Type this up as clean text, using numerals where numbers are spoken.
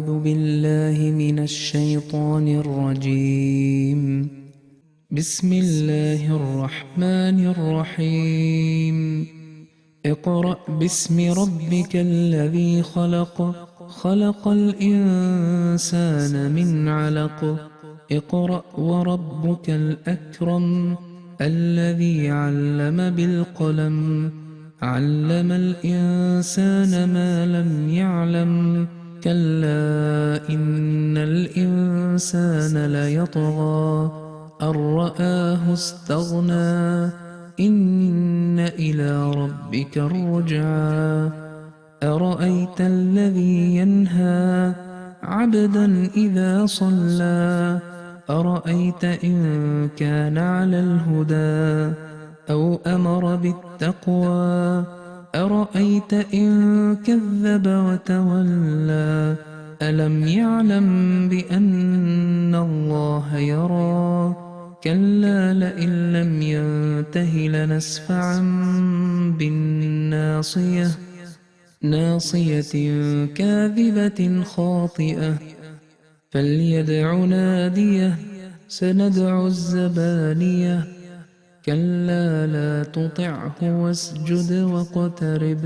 أعوذ بالله من الشيطان الرجيم. بسم الله الرحمن الرحيم. اقرأ باسم ربك الذي خلق، خلق الإنسان من علق. اقرأ وربك الأكرم الذي علم بالقلم، علم الإنسان ما لم يعلم. كلا إن الإنسان ليطغى أن رآه استغنى، إن إلى ربك الرجعى. أرأيت الذي ينهى عبدا إذا صلى، أرأيت إن كان على الهدى أو أمر بالتقوى، أرأيت إن كذب وتولى. ألم يعلم بأن الله يرى؟ كلا لئن لم ينته لنسفعا بالناصية، ناصية كاذبة خاطئة. فليدع ناديه سندع الزبانية. كلا لا تطعه واسجد واقترب.